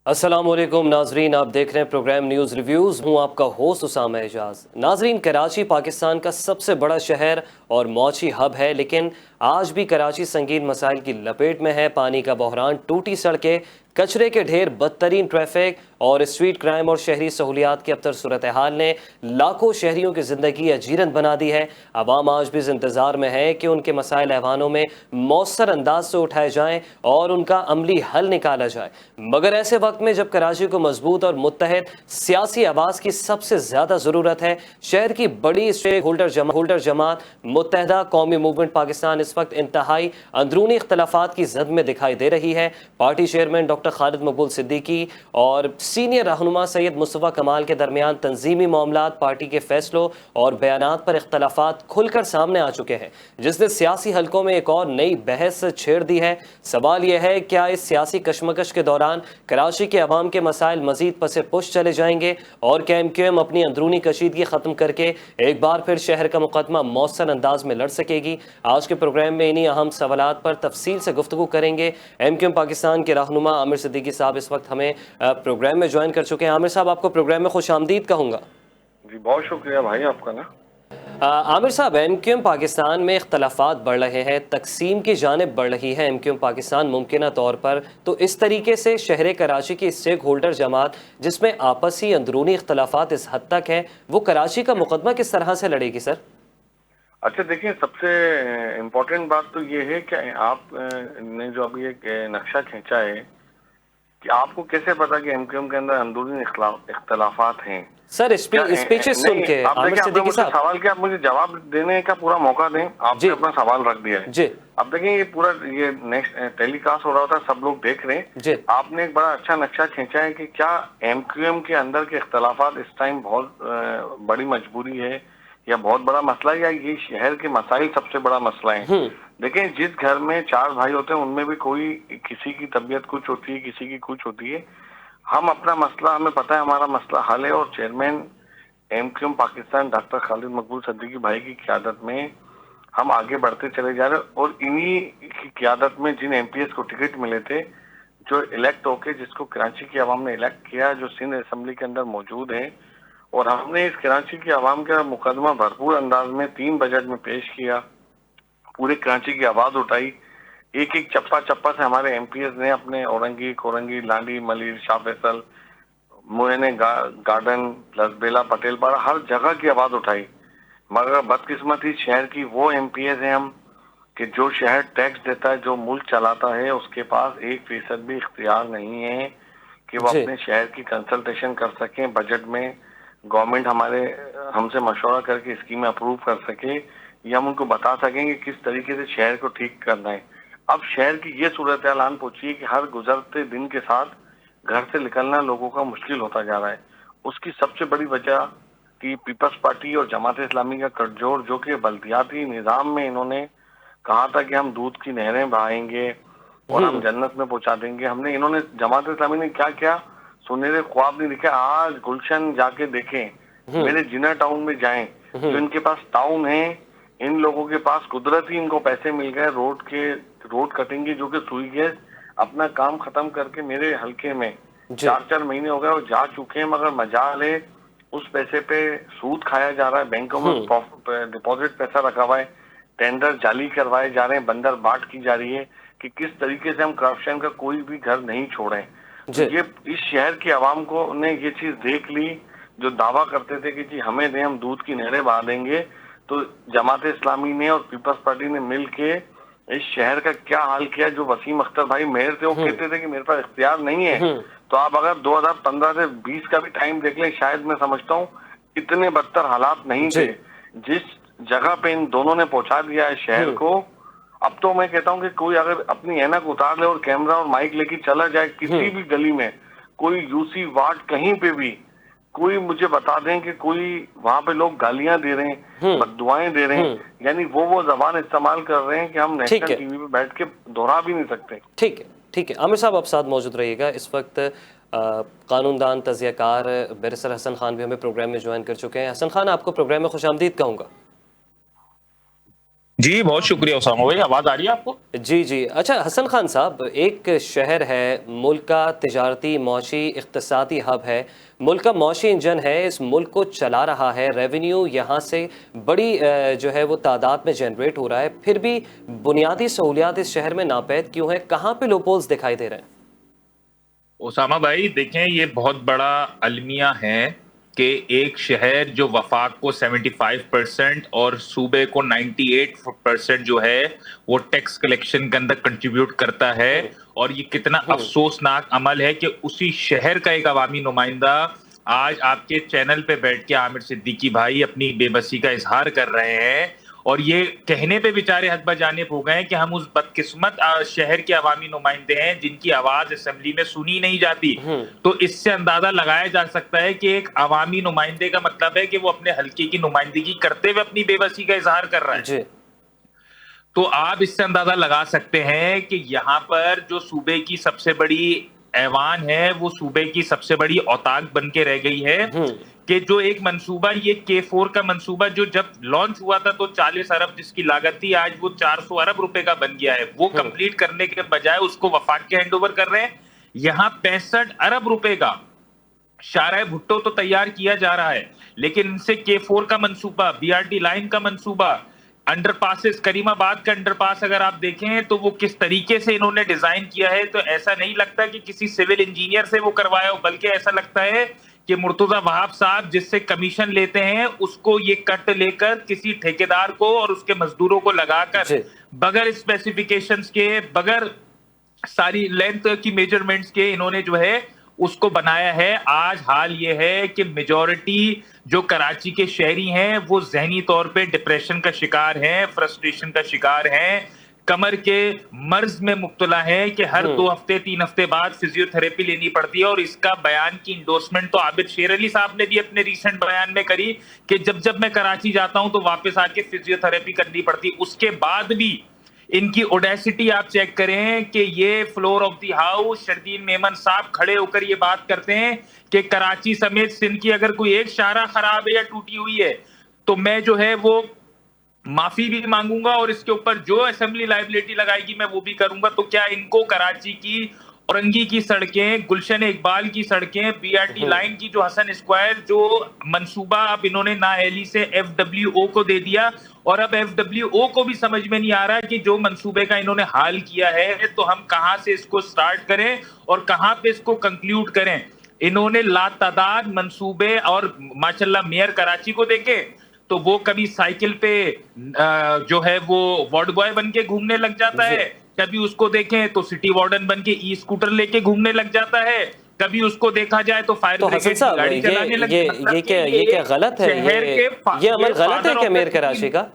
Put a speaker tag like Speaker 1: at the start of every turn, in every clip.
Speaker 1: अस्सलामुअलैकुम नाजरीन, आप देख रहे हैं प्रोग्राम न्यूज़ रिव्यूज़। हूँ आपका होस्ट उसामा एजाज। नाजरीन, कराची पाकिस्तान का सबसे बड़ा शहर और मौची हब है, लेकिन आज भी कराची संगीन मसाइल की लपेट में है। पानी का बहरान, टूटी सड़कें, कचरे के ढेर, बदतरीन ट्रैफिक और स्ट्रीट क्राइम और शहरी सहूलियात की अबतर सूरत हाल ने लाखों शहरियों की ज़िंदगी अजीरन बना दी है। आवाम आज भी इस इंतज़ार में है कि उनके मसाइल ऐवानों में मौसर अंदाज से उठाए जाएँ और उनका अमली हल निकाला जाए। मगर ऐसे वक्त में जब कराची को मजबूत और मुत्तहद सियासी आवाज़ की सबसे ज़्यादा ज़रूरत है, शहर की बड़ी स्टेक होल्डर जमात मुत्तहदा कौमी मूवमेंट पाकिस्तान इस वक्त इंतहाई अंदरूनी इख्तलाफात की जद में दिखाई दे रही है। पार्टी चेयरमैन डॉक्टर खालिद मकबूल सिद्दीकी और सीनियर रहनुमा सैयद मुस्तफ़ा कमाल के दरमियान तंजीमी मामलात, पार्टी के फैसलों और बयानात पर इख्तलाफात खुलकर सामने आ चुके हैं, जिसने सियासी हलकों में एक और नई बहस छेड़ दी है। सवाल यह है, क्या इस सियासी कशमकश के दौरान कराची के अवाम के मसाइल मजीद पसे पुश चले जाएंगे और क्या MQM अपनी अंदरूनी कशीदगी ख़त्म करके एक बार फिर शहर का मुकदमा मौसर अंदाज में लड़ सकेगी? आज के प्रोग्राम में इन्हीं अहम सवालात पर तफसील से गुफ्तगू करेंगे। MQM पाकिस्तान के रहनुमा आमिर सिद्दीकी साहब इस वक्त हमें प्रोग्राम में ज्वाइन कर चुके हैं। आमिर साहब, आपको प्रोग्राम में खुश आमदीद कहूँगा।
Speaker 2: जी, बहुत शुक्रिया भाई आपका ना।
Speaker 1: आमिर साहब, MQM पाकिस्तान में इख्तलाफात बढ़ रहे हैं, तकसीम की जानिब बढ़ रही है MQM पाकिस्तान मुमकिन तौर पर, तो इस तरीके से शहर कराची की स्टेक होल्डर जमात जिसमें आपसी अंदरूनी इख्तलाफात इस हद तक है, वो कराची का मुकदमा किस तरह से लड़ेगी सर?
Speaker 2: अच्छा देखिए, सबसे इम्पोर्टेंट बात तो ये है कि आप ने जो अभी एक नक्शा खींचा है कि आपको कैसे पता कि MQM के अंदर अंदरूनी इख्तलाफात हैं।
Speaker 1: सर
Speaker 2: क्या
Speaker 1: स्पीचेस सुन
Speaker 2: नहीं,
Speaker 1: के
Speaker 2: आप
Speaker 1: आमिर
Speaker 2: देखिए, आपने
Speaker 1: सिद्दीकी
Speaker 2: मुझसे
Speaker 1: साहब।
Speaker 2: सवाल किया, आप मुझे जवाब देने का पूरा मौका दें।
Speaker 1: जी
Speaker 2: आपने अपना सवाल रख दिया है।
Speaker 1: जी
Speaker 2: अब देखिए, ये पूरा ये नेक्स्ट टेलीकास्ट हो रहा होता है, सब लोग देख रहे हैं।
Speaker 1: जी
Speaker 2: आपने एक बड़ा अच्छा नक्शा खींचा है कि क्या MQM के अंदर के इख्तलाफात इस टाइम बहुत बड़ी मजबूरी है या बहुत बड़ा मसला है, या ये शहर के मसाइल सबसे बड़ा मसला है। देखिए, जिस घर में 4 भाई होते हैं उनमें भी कोई, किसी की तबीयत कुछ होती है, किसी की कुछ होती है। हम अपना मसला, हमें पता है हमारा मसला हल है, और chairman MQM Pakistan doctor Khalid मकबूल सिद्दीकी भाई की क़यादत में हम आगे बढ़ते चले जा रहे हैं। और इन्हीं की क़यादत में जिन MPs को टिकट मिले थे, जो इलेक्ट होके, जिसको कराची की आवाम ने इलेक्ट किया, जो सिंध असेंबली के अंदर मौजूद है, और हमने इस कराची की आवाम का मुकदमा भरपूर अंदाज में 3 बजट में पेश किया। पूरे कराची की आवाज उठाई। एक एक चप्पा चप्पा से हमारे MPs ने अपने औरंगी, कोरंगी, लांडी, मलिर, शाह फैसल, मोहने गार्डन, लसबेला, पटेल पाड़ा, हर जगह की आवाज उठाई। मगर बदकिस्मती शहर की वो MPs हैं हम कि जो शहर टैक्स देता है, जो मुल्क चलाता है, उसके पास 1% भी इख्तियार नहीं है कि वो
Speaker 1: जी
Speaker 2: अपने शहर की कंसल्टेशन कर सकें। बजट में गवर्नमेंट हमसे मशवरा करके स्कीमें अप्रूव कर सके, या हम उनको बता सकें कि किस तरीके से शहर को ठीक करना है। अब शहर की ये सूरत हाल पहुंची है कि हर गुजरते दिन के साथ घर से निकलना लोगों का मुश्किल होता जा रहा है। उसकी सबसे बड़ी वजह कि पीपल्स पार्टी और जमात इस्लामी का गठजोड़, जो कि बल्दियाती निज़ाम में इन्होंने कहा था कि हम दूध की नहरें बहाएंगे और हम जन्नत में पहुंचा देंगे, इन्होंने, जमात इस्लामी ने क्या क्या सुनहरे ख्वाब नहीं दिखे। आज गुलशन जाके देखें, मेरे जिना टाउन में जाएं, जो इनके पास टाउन है, इन लोगों के पास कुदरती इनको पैसे मिल गए, रोड कटेंगे, जो कि सुई गैस अपना काम खत्म करके मेरे हल्के में
Speaker 1: जी
Speaker 2: 4-4 महीने हो गए वो जा चुके हैं। मगर मजाल है, उस पैसे पे सूद खाया जा रहा है, बैंकों में डिपॉजिट पैसा रखा हुआ है, टेंडर जाली करवाए जा रहे हैं, बंदर बाट की जा रही है कि किस तरीके से हम करप्शन का कोई भी घर नहीं छोड़े। तो
Speaker 1: जी
Speaker 2: ये इस शहर की आवाम को ने ये चीज देख ली, जो दावा करते थे कि जी हमें दें, हम दूध की नहरें बहा देंगे। तो जमात इस्लामी ने और पीपल्स पार्टी ने मिल के इस शहर का क्या हाल किया। जो वसीम अख्तर भाई मेयर थे, वो कहते थे कि मेरे पास इख्तियार नहीं है। तो आप अगर 2015 से 20 का भी टाइम देख लें, शायद मैं समझता हूँ इतने बदतर हालात नहीं
Speaker 1: जी
Speaker 2: थे। जिस जगह पे इन दोनों ने पहुंचा दिया है शहर को, अब तो मैं कहता हूँ कि कोई अगर अपनी ऐनक उतार ले और कैमरा और माइक लेके चला जाए किसी भी गली में, कोई UC वार्ड कहीं पे भी, कोई मुझे बता दें कि कोई वहां पे लोग गालियां दे रहे हैं, बद्दुआएं दे रहे हैं, यानी वो जबान इस्तेमाल कर रहे हैं कि हम
Speaker 1: ठीक
Speaker 2: नेशनल
Speaker 1: है,
Speaker 2: TV पे बैठ के दोहरा भी नहीं सकते।
Speaker 1: ठीक है, ठीक है। आमिर साहब, आप साथ मौजूद रहिएगा। इस वक्त कानूनदान तज़ियाकार बैरिस्टर हसन खान भी हमें प्रोग्राम में ज्वाइन कर चुके हैं। हसन खान, आपको प्रोग्राम में खुश आमदीद कहूँगा।
Speaker 3: जी, बहुत शुक्रिया उसामा भाई। आवाज़ आ रही है आपको?
Speaker 1: जी, जी। अच्छा हसन खान साहब, एक शहर है, मुल्क का तिजारती, मौशी, इक़्तिसादी हब है, मुल्क का मौशी इंजन है, इस मुल्क को चला रहा है, रेवेन्यू यहाँ से बड़ी जो है वो तादाद में जनरेट हो रहा है, फिर भी बुनियादी सहूलियात इस शहर में नापैद क्यों हैं? कहाँ पे लूपहोल्स दिखाई दे रहे हैं?
Speaker 3: उसामा भाई देखें, ये बहुत बड़ा अलमिया है कि एक शहर जो वफाक को 75% और सूबे को 98% जो है वो टैक्स कलेक्शन के अंदर कंट्रीब्यूट करता है,
Speaker 1: हुँ,
Speaker 3: और ये कितना
Speaker 1: हुँ।
Speaker 3: अफसोसनाक अमल है कि उसी शहर का एक अवामी नुमाइंदा आज आपके चैनल पे बैठ के आमिर सिद्दीकी भाई अपनी बेबसी का इजहार कर रहे हैं, और ये कहने पे बेचारे हद बजानिब हो गए हैं कि हम उस बदकिस्मत शहर के अवामी नुमाइंदे हैं जिनकी आवाज असेंबली में सुनी नहीं जाती।
Speaker 1: हुँ,
Speaker 3: तो इससे अंदाजा लगाया जा सकता है कि एक अवामी नुमाइंदे का मतलब है कि वो अपने हल्के की नुमाइंदगी करते हुए अपनी बेबसी का इजहार कर रहा है।
Speaker 1: जी।
Speaker 3: तो आप इससे अंदाजा लगा सकते हैं कि यहाँ पर जो सूबे की सबसे बड़ी ऐवान है वो सूबे की सबसे बड़ी औताक बन के रह गई है,
Speaker 1: हुँ,
Speaker 3: कि जो एक मंसूबा, ये K4 का मंसूबा जो जब लॉन्च हुआ था तो 40 अरब जिसकी लागत थी, आज वो 400 अरब रुपए का बन गया है। वो
Speaker 1: हुँ।
Speaker 3: कंप्लीट करने के बजाय उसको वफाक के हैंड ओवर कर रहे हैं। यहाँ 65 अरब रुपए का शाहराह भुट्टो तो तैयार किया जा रहा है, लेकिन इनसे K4 का मंसूबा, BRT लाइन का मंसूबा, अंडरपासेस, करीमाबाद का अंडरपास अगर आप देखें तो वो किस तरीके से इन्होंने डिजाइन किया है, तो ऐसा नहीं लगता कि किसी सिविल इंजीनियर से वो करवाया हो, बल्कि ऐसा लगता है कि मुर्तजा वहाब साहब जिससे कमीशन लेते हैं उसको ये कट लेकर किसी ठेकेदार को और उसके मजदूरों को लगाकर
Speaker 1: जी।
Speaker 3: बगैर स्पेसिफिकेशंस के, बगैर सारी लेंथ की मेजरमेंट्स के इन्होंने जो है उसको बनाया है। आज हाल ये है कि मेजॉरिटी जो कराची के शहरी हैं वो जहनी तौर पे डिप्रेशन का शिकार हैं, फ्रस्ट्रेशन का शिकार हैं, कमर के मर्ज में मुब्तला है कि हर 2 हफ्ते 3 हफ्ते बाद फिजियोथेरेपी लेनी पड़ती है। और इसका बयान की इंडोर्समेंट तो आबिद शेर अली साहब ने भी अपने रीसेंट बयान में करी कि जब जब मैं कराची जाता हूं तो वापस आके फिजियोथेरेपी करनी पड़ती। उसके बाद भी इनकी ओडेसिटी आप चेक करें कि ये फ्लोर ऑफ द हाउस शरदीन मेमन साहब खड़े होकर ये बात करते हैं कि कराची समेत सिंध की अगर कोई एक शाहरा खराब है या टूटी हुई है तो मैं जो है वो माफी भी मांगूंगा और इसके ऊपर जो असेंबली लायबिलिटी लगाएगी मैं वो भी करूंगा। तो क्या इनको कराची की औरंगी की सड़कें, गुलशन इकबाल की सड़कें, BRT लाइन की जो हसन स्क्वायर जो मंसूबा अब इन्होंने नाअहली से FWO को दे दिया, और अब FWO को भी समझ में नहीं आ रहा कि जो मंसूबे का इन्होंने हाल किया है तो हम कहां से इसको स्टार्ट करें और कहां पे इसको कंक्लूड करें। इन्होंने लातादाद मंसूबे, और माशाल्लाह मेयर कराची को देखे तो वो कभी साइकिल पे जो है वो वार्ड बॉय बन के घूमने लग जाता है, कभी उसको देखें तो सिटी वार्डन बन के स्कूटर लेके घूमने लग जाता है, कभी उसको देखा जाए तो फायर
Speaker 1: तो हसन
Speaker 3: ब्रिगेड की
Speaker 1: साहब,
Speaker 3: गाड़ी चलाने लग जाए। मतलब
Speaker 1: ये क्या गलत है?
Speaker 3: शहर के
Speaker 1: ये अमल गलत है क्या मेयर कराची का?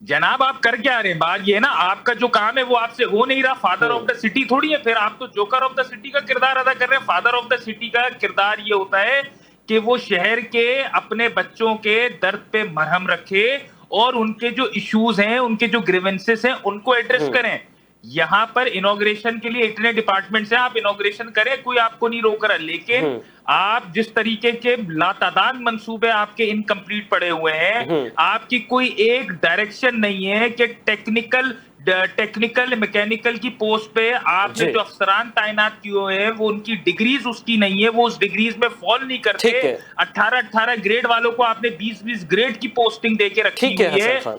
Speaker 3: जनाब आप कर क्या रहे हैं? बात ये है ना, आपका जो काम है वो आपसे हो नहीं रहा। फादर ऑफ द सिटी थोड़ी है, फिर आप तो जोकर ऑफ द सिटी का किरदार अदा कर रहे हैं। फादर ऑफ द सिटी का किरदार ये होता है कि वो शहर के अपने बच्चों के दर्द पे मरहम रखे और उनके जो इश्यूज हैं, उनके जो ग्रीवेंसेस हैं उनको एड्रेस करें। यहां पर इनॉग्रेशन के लिए इतने डिपार्टमेंट्स हैं, आप इनॉग्रेशन करें, कोई आपको नहीं रोक रहा, लेकिन आप जिस तरीके के लातादाद मंसूबे आपके इनकम्प्लीट पड़े हुए हैं, आपकी कोई एक डायरेक्शन नहीं है कि टेक्निकल मैकेनिकल की पोस्ट पे आपने जो अफसरान तैनात किए हुए हैं वो उनकी डिग्रीज उसकी नहीं है, वो उस डिग्रीज में फॉल नहीं करते। 18-18 ग्रेड वालों को आपने 20-20 ग्रेड की पोस्टिंग देके रखी हुई है।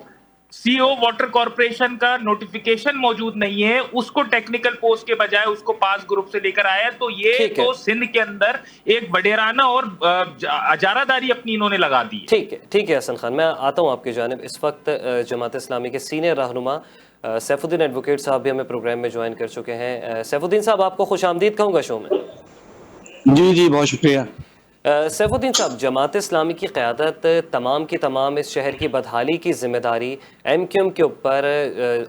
Speaker 3: सीओ वाटर कॉर्पोरेशन का नोटिफिकेशन मौजूद नहीं है, उसको टेक्निकल पोस्ट के बजाय उसको पास ग्रुप से लेकर आया। तो ये तो सिंध के अंदर एक वडेराना और अजारादारी अपनी इन्होंने लगा दी।
Speaker 1: ठीक है हसन खान, मैं आता हूं आपकी जानिब। इस वक्त जमात इस्लामी के सीनियर रहनुमा सैफुद्दीन एडवोकेट साहब भी हमें प्रोग्राम में ज्वाइन कर चुके हैं। सैफुद्दीन साहब, आपको खुश आमदीद कहूँगा शो में।
Speaker 4: जी बहुत शुक्रिया।
Speaker 1: सैफुद्दीन साहब, जमात इस्लामी की क़यादत तमाम की तमाम इस शहर की बदहाली की ज़िम्मेदारी MQM के ऊपर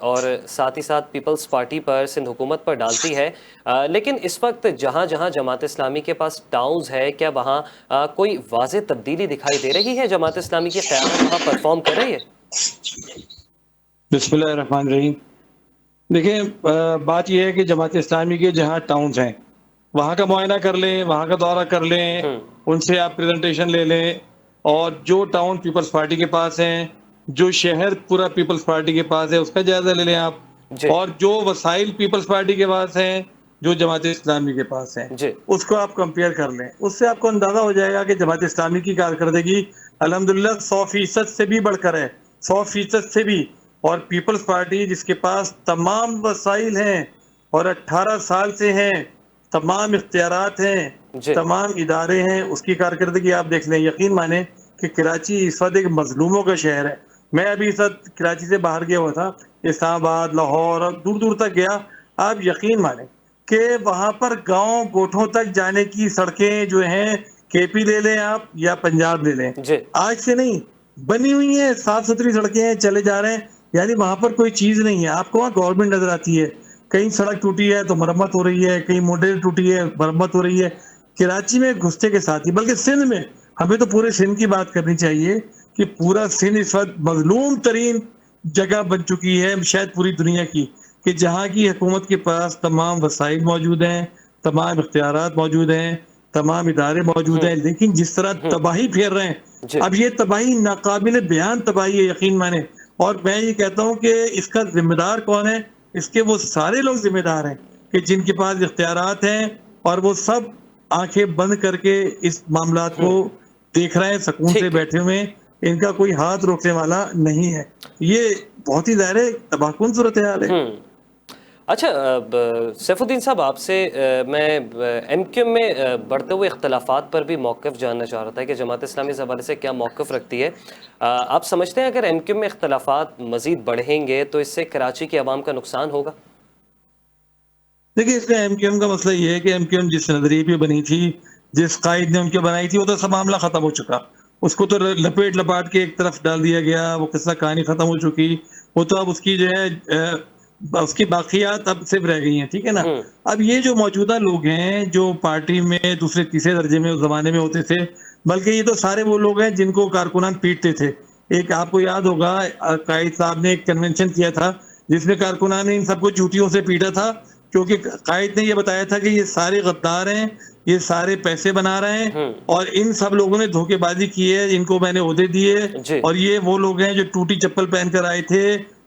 Speaker 1: और साथ ही साथ पीपल्स पार्टी पर, सिंध हुकूमत पर डालती है, लेकिन इस वक्त जहाँ जहाँ जमात इस्लामी के पास टाउन्स है, क्या वहाँ कोई वाज़ेह तब्दीली दिखाई दे रही है? जमात इस्लामी की क़यादत वहाँ परफॉर्म कर रही है?
Speaker 4: बिस्मिल्लाहिर्रहमानिर्रहीम। देखिए, बात यह है कि जमात इस्लामी के जहाँ टाउन्स हैं वहाँ का मुआयना कर लें, वहाँ का दौरा कर लें, उनसे आप प्रेजेंटेशन ले लें, और जो टाउन पीपल्स पार्टी के पास हैं जो शहर पूरा पीपल्स पार्टी के पास है उसका जायजा ले लें आप,
Speaker 1: जी
Speaker 4: और जो वसाइल पीपल्स पार्टी के पास हैं, जो जमात इस्लामी के पास हैं,
Speaker 1: जी
Speaker 4: उसको आप कंपेयर कर लें। उससे आपको अंदाजा हो जाएगा कि जमात इस्लामी की कारकर्दगी अल्हम्दुलिल्लाह 100% से भी बढ़कर है, 100% से भी। और पीपल्स पार्टी जिसके पास तमाम वसाइल हैं और 18 साल से हैं, तमाम इख्तियारात हैं,
Speaker 1: जी
Speaker 4: तमाम इदारे हैं, उसकी कारकर्दगी आप देख लें। यकीन माने कि कराची इस वक्त एक मजलूमों का शहर है। मैं अभी इस वक्त कराची से बाहर गया हुआ था, इस्लामाबाद, लाहौर और दूर दूर तक गया। आप यकीन माने कि वहां पर गांव गोठों तक जाने की सड़कें जो हैं, केपी ले लें आप या पंजाब ले लें,
Speaker 1: जी
Speaker 4: आज से नहीं बनी हुई हैं, साफ सुथरी सड़कें हैं, चले जा रहे हैं। यानी वहां पर कोई चीज नहीं है। आपको वहाँ गवर्नमेंट नजर आती है, कहीं सड़क टूटी है तो मरम्मत हो रही है, कहीं मोटर टूटी है मरम्मत हो रही है। कराची में घुसते के साथ ही, बल्कि सिंध में, हमें तो पूरे सिंध की बात करनी चाहिए कि पूरा सिंध इस वक्त मजलूम तरीन जगह बन चुकी है शायद पूरी दुनिया की, कि जहाँ की हुकूमत के पास तमाम वसाइल मौजूद हैं, तमाम इख्तियारात मौजूद हैं, तमाम इदारे मौजूद हैं, लेकिन जिस तरह तबाही फेर रहे
Speaker 1: जी।
Speaker 4: हैं, अब ये तबाही नाकाबिल बयान तबाही है, यकीन माने। और मैं ये कहता हूँ कि इसका जिम्मेदार कौन है? इसके वो सारे लोग जिम्मेदार हैं कि जिनके पास इख्तियारात हैं और वो सब आंखें बंद करके इस मामलात को देख रहे हैं, सुकून
Speaker 1: ठीक
Speaker 4: से
Speaker 1: है।
Speaker 4: बैठे हुए हैं, इनका कोई हाथ रोकने वाला नहीं है। ये बहुत ही ज़ाहिर है तबाहकुन सूरत हाल है।
Speaker 1: अच्छा, सैफुद्दीन साहब, आपसे मैं एमक्यूएम में बढ़ते हुए इख्तलाफात पर भी मौक़िफ़ जानना चाह रहा था कि जमात इस्लामी इस हवाले से क्या मौक़िफ़ रखती है। आप समझते हैं अगर एमक्यूएम में इख्तलाफात मज़ीद बढ़ेंगे तो इससे कराची की आवाम का नुकसान होगा?
Speaker 4: देखिए, इसमें एमक्यूएम का मसला ये है कि एमक्यूएम जिस नजरिए पे बनी थी, जिस कायद ने उनके बनाई थी, वो तो सब मामला खत्म हो चुका। उसको तो लपेट लपाट के एक तरफ डाल दिया गया, वो किस्सा कहानी खत्म हो चुकी। वो तो अब उसकी जो है उसकी बाकियात अब सिर्फ रह गई हैं, ठीक है ना। अब ये जो मौजूदा लोग हैं जो पार्टी में दूसरे तीसरे दर्जे में उस जमाने में होते थे, बल्कि ये तो सारे वो लोग हैं जिनको कारकुनान पीटते थे। एक आपको याद होगा, कायद साहब ने एक कन्वेंशन किया था जिसमें कारकुनान ने इन सबको जूतियों से पीटा था, क्योंकि कायद ने ये बताया था कि ये सारे गद्दार हैं, ये सारे पैसे बना रहे हैं और इन सब लोगों ने धोखेबाजी की है, इनको मैंने ओहदे
Speaker 1: जी।
Speaker 4: दिए और ये वो लोग हैं जो टूटी चप्पल पहन कर आए थे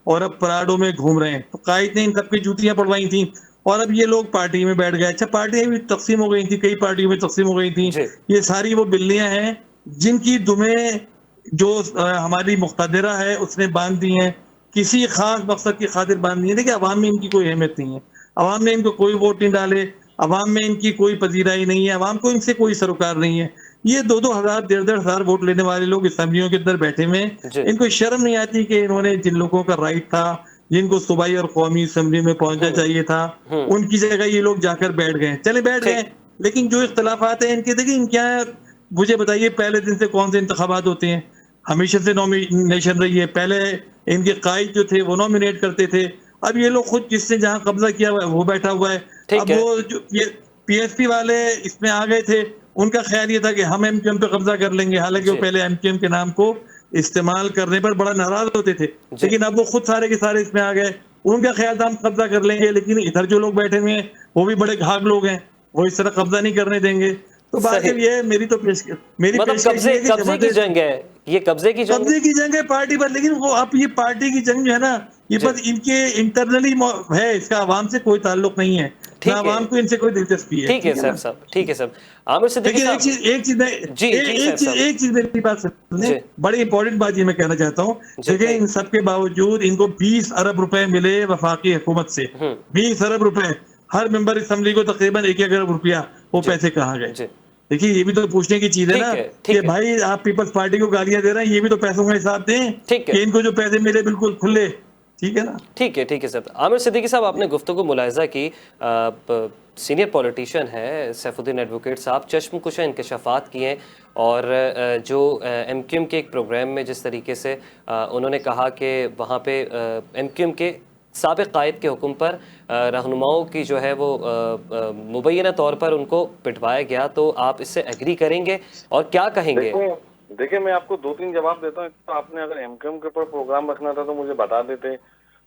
Speaker 4: और अब पराडों में घूम रहे हैं। तो कायद ने इन सबकी जूतियां पड़वाई थी और अब ये लोग पार्टी में बैठ गए। अच्छा, पार्टियां भी तकसीम हो गई थी, कई पार्टियों में तकसीम हो गई थी।
Speaker 1: जी।
Speaker 4: ये सारी वो बिल्लियां हैं जिनकी दुमें जो हमारी मुख्तदरा है उसने बांध दी हैं, किसी खास मकसद की खातिर बांध दी है। देखिए, अवाम में इनकी कोई अहमियत नहीं है, अवाम ने इनको कोई वोट नहीं डाले, अवाम में इनकी कोई पजीराई नहीं है, अवाम को इनसे कोई सरोकार नहीं है। ये 2-2 हजार 1.5-1.5 हजार वोट लेने वाले लोग असम्बलियों के अंदर बैठे हुए हैं।
Speaker 1: जी।
Speaker 4: इनको शर्म नहीं आती कि इन्होंने जिन लोगों का राइट था, जिनको सूबाई और कौमी असम्बली में पहुंचना चाहिए था, उनकी जगह ये लोग जाकर बैठ गए। चले बैठ गए, लेकिन जो इख्तलाफात हैं इनके, देखिए इनके यहाँ, मुझे बताइए पहले दिन से कौन से इंतखाबात होते हैं? हमेशा से नॉमिनेशन रही है। पहले इनके कायद जो थे वो नॉमिनेट करते थे, अब ये लोग खुद जिसने जहां कब्जा किया हुआ है वो बैठा हुआ है। अब वो जो पीएसपी वाले इसमें आ गए थे, उनका ख्याल ये था कि हम एमक्यूएम पे कब्जा कर लेंगे, हालांकि वो पहले एमक्यूएम के नाम को इस्तेमाल करने पर बड़ा नाराज होते थे, लेकिन अब वो खुद सारे के सारे इसमें आ गए। उनका ख्याल था हम कब्जा कर लेंगे, लेकिन इधर जो लोग बैठे हुए हैं वो भी बड़े घाघ लोग हैं, वो इस तरह कब्जा नहीं करने देंगे। तो बात ये है, मेरी
Speaker 1: मतलब कब्जे की जंग है, ये कब्जे की
Speaker 4: जंग है पार्टी पर। लेकिन वो अब ये पार्टी की जंग जो है ना, ये बस इनके इंटरनली है, इसका आवाम से कोई ताल्लुक नहीं है, ना आवाम को इनसे कोई दिलचस्पी है।
Speaker 1: ठीक है साहब, ठीक है साहब। आमिर सिद्दीकी साहब,
Speaker 4: एक चीज मेरी बात सुनिए, बड़ी इंपॉर्टेंट बात ये मैं कहना चाहता हूँ। देखिए, इन सब के बावजूद इनको 20 अरब रुपए मिले वफाकी हुकूमत से, 20 अरब रुपए। हर मेंबर असेंबली को तकरीबन 1 अरब रुपया, वो पैसे कहाँ गए? देखिए, ये भी तो पूछने की चीज है ना कि भाई आप पीपल्स पार्टी को गालियां दे रहे हैं, ये भी तो पैसों का हिसाब दें कि इनको जो पैसे मिले बिल्कुल खुले, ठीक है ना। ठीक है
Speaker 1: सर। आमिर सिद्दीकी साहब, आपने गुफ्तगू मुलाहिजा की, सीनियर पॉलिटिशियन है सैफुद्दीन एडवोकेट साहब, चश्मकुशा इंकशाफात किए और जो एमक्यूएम के एक प्रोग्राम में जिस तरीके से उन्होंने कहा कि वहाँ पे एमक्यूएम के साबिक़ कायद के हुक्म पर रहनुमाओं की जो है वो मुबैना तौर पर उनको पिटवाया गया, तो आप इससे एग्री करेंगे और क्या कहेंगे?
Speaker 2: देखिए, मैं आपको 2-3 जवाब देता हूँ। तो आपने अगर एमक्यूएम के ऊपर प्रोग्राम रखना था तो मुझे बता देते,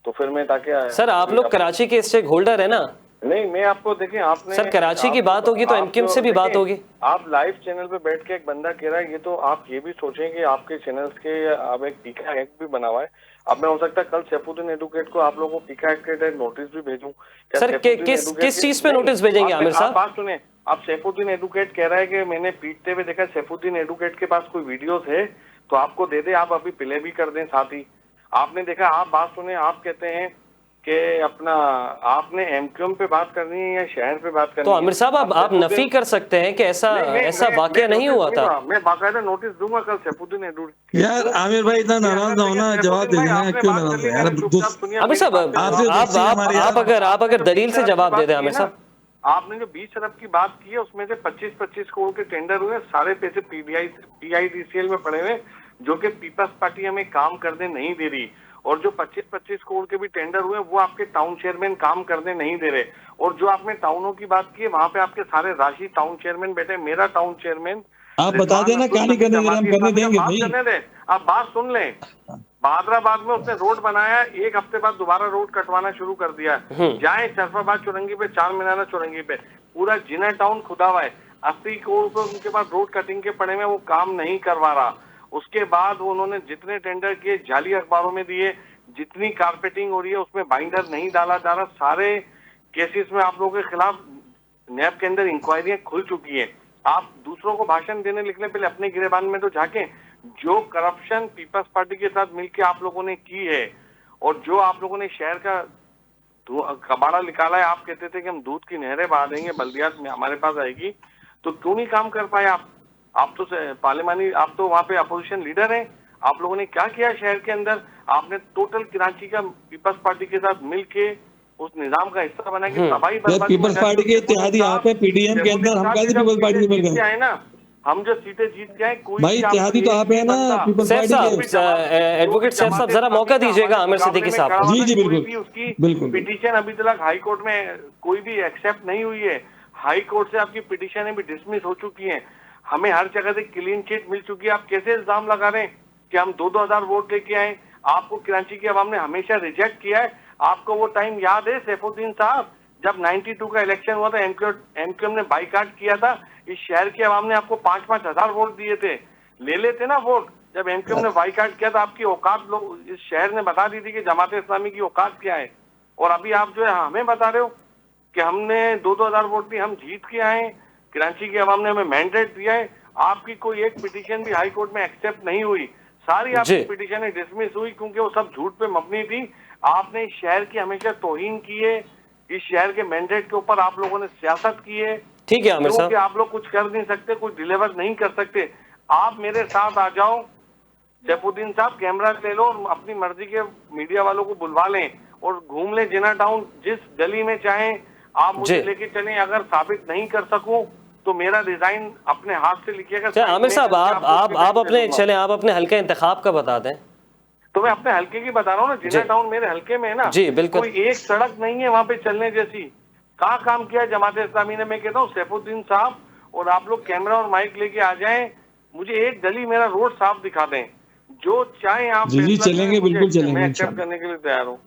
Speaker 2: तो फिर मैं ताकि
Speaker 1: सर, आप लोग कराची के स्टेक होल्डर है ना,
Speaker 2: नहीं, मैं आपको देखिए, आपने
Speaker 1: सर कराची की बात होगी तो एमक्यूएम से भी बात होगी।
Speaker 2: आप लाइव चैनल पे बैठ के एक बंदा कह रहा है, ये तो आप ये भी सोचें कि आपके चैनल्स के आप एक पीका एक्ट भी बना हुआ है। अब मैं हो सकता है कल सैफुद्दीन एडवोकेट को आप लोगों को पीका एक्ट के नोटिस भी भेजूं।
Speaker 1: सर किस चीज पे नोटिस भेजेंगे आमिर साहब?
Speaker 2: बात सुने, आप सैफुद्दीन एडवोकेट कह रहा है कि मैंने पीटते हुए देखा। सैफुद्दीन एडवोकेट के पास कोई वीडियोस है तो आपको दे दे, आप अभी प्ले भी कर दें साथ ही। आपने देखा, आप बात सुने, आप कहते हैं कि अपना आपने एमक्यूएम पे बात करनी है या शहर पे बात करनी
Speaker 1: तो
Speaker 2: है?
Speaker 1: आमिर साहब आप नफी कर सकते हैं कि ऐसा वाकया नहीं हुआ था।
Speaker 2: मैं बाकायदा नोटिस दूंगा कल सैफुद्दीन एडवोकेट।
Speaker 4: यार आमिर भाई इतना नाराज ना होना, जवाब दे देना, क्यों नाराज है यार?
Speaker 1: आमिर साहब आप अगर दलील से जवाब दे दें आमिर साहब।
Speaker 2: आपने जो 20 अरब की बात की है उसमें से 25-25 करोड़ के टेंडर हुए, सारे पैसे PIDCL में पड़े हुए, जो कि पीपल्स पार्टी हमें काम करने नहीं दे रही। और जो 25-25 करोड़ के भी टेंडर हुए वो आपके टाउन चेयरमैन काम करने नहीं दे रहे। और जो आपने टाउनों की बात की है वहां पे आपके सारे राशि टाउन चेयरमैन बैठे। मेरा टाउन चेयरमैन
Speaker 4: आप बता देना, कहानी करने दे रहे, हम करने देंगे भाई।
Speaker 2: करने दे, आप बात सुन लें। बहादुराबाद में उसने रोड बनाया, एक हफ्ते बाद दोबारा रोड कटवाना शुरू कर दिया। जाए शरफाबाद चौरंगी पे, चार मीनारा चौरंगी पे, पूरा जिना टाउन खुदा हुआ है। 80 करोड़ तो उनके पास रोड कटिंग के पड़े में, वो काम नहीं करवा रहा। उसके बाद उन्होंने जितने टेंडर किए जाली अखबारों में दिए, जितनी कारपेटिंग हो रही है उसमें बाइंडर नहीं डाला जा रहा। सारे केसेस में आप लोगों के खिलाफ नैब के अंदर इंक्वायरियां खुल चुकी है। आप दूसरों को भाषण देने लिखने पहले अपने गिरेबान में तो झांकें। जो करप्शन पीपल्स पार्टी के साथ मिलकर आप लोगों ने की है और जो आप लोगों ने शहर का कबाड़ा निकाला है, आप कहते थे कि हम दूध की नहरें बहा देंगे, बल्दियात में हमारे पास आएगी, तो क्यों नहीं काम कर पाए आप तो पार्लिमानी, आप तो वहां पे अपोजिशन लीडर हैं। आप लोगों ने क्या किया शहर के अंदर? आपने टोटल कराची का पीपल्स पार्टी के साथ मिलके उस निजाम का हिस्सा बना के तबाही बर्बादी।
Speaker 4: पीपल्स पार्टी के इत्तेहादी आप है, PDM के अंदर, हम कैसे पीपल्स पार्टी में गए?
Speaker 2: है ना, हम जो सीटें जीत गए, कोई
Speaker 4: भाई इत्तेहादी तो आप है ना पीपल्स पार्टी के।
Speaker 1: एडवोकेट साहब जरा मौका दीजिएगा आमिर सिद्दीकी साहब।
Speaker 4: जी बिल्कुल,
Speaker 2: उसकी
Speaker 4: बिल्कुल।
Speaker 2: पिटीशन अभी तक हाई कोर्ट में कोई भी एक्सेप्ट नहीं हुई है। हाई कोर्ट से आपकी पिटीशनें भी डिसमिस हो चुकी हैं। हमें हर जगह से क्लीन चिट मिल चुकी है। आप कैसे इल्जाम लगा रहे हैं कि हम 2-2 हजार वोट लेके आए? आपको कराची की आवाम ने हमेशा रिजेक्ट किया है। आपको वो टाइम याद है सैफुद्दीन साहब, जब 92 का इलेक्शन हुआ था, एमक्यूएम ने बाइकाट किया था, इस शहर की आवाम ने आपको 5-5 हजार वोट दिए थे। ले लेते ना वोट। जब एमक्यूएम ने बाइकाट किया था, आपकी औकात लोग इस शहर ने बता दी थी कि जमात इस्लामी की औकात क्या है। और अभी आप जो है हमें बता रहे हो कि हमने 2-2 हजार वोट दी, हम जीत के आए, कराची की आवाम ने हमें मैंडेट दिया है। आपकी कोई एक पिटीशन भी हाई कोर्ट में एक्सेप्ट नहीं हुई। सारी आपकी पिटीशनें डिसमिस हुई क्योंकि वो सब झूठ पे मबनी थी। आपने इस शहर की हमेशा तौहीन की है। इस शहर के मैंडेट के ऊपर आप लोगों ने सियासत की है।
Speaker 1: ठीक है आमिर साहब,
Speaker 2: आप लोग कुछ कर नहीं सकते, कुछ डिलीवर नहीं कर सकते। आप मेरे साथ आ जाओ सैफुद्दीन साहब, कैमरा ले लो और अपनी मर्जी के मीडिया वालों को बुलवा लें और घूम लें जिना टाउन, जिस गली में चाहें आप मुझे लेके चलें। अगर साबित नहीं कर सकूं तो मेरा डिजाइन अपने हाथ से लिखिएगा।
Speaker 1: आमिर साहब आप अपने हल्के इंतखाब का बता दें।
Speaker 2: तो मैं अपने हल्के की बता रहा हूँ ना, जिना टाउन मेरे हल्के में है ना।
Speaker 1: जी बिल्कुल।
Speaker 2: कोई एक सड़क नहीं है वहां पे चलने जैसी। कहाँ काम किया जमात इस्लामी ने? मैं कहता हूँ सैफुद्दीन साहब और आप लोग कैमरा और माइक लेके आ जाएं, मुझे एक गली मेरा रोड साफ दिखा दें, जो चाहे आप।
Speaker 4: जी चलेंगे, बिल्कुल चलेंगे,
Speaker 2: मैं एक्सेप्ट करने के लिए तैयार हूँ।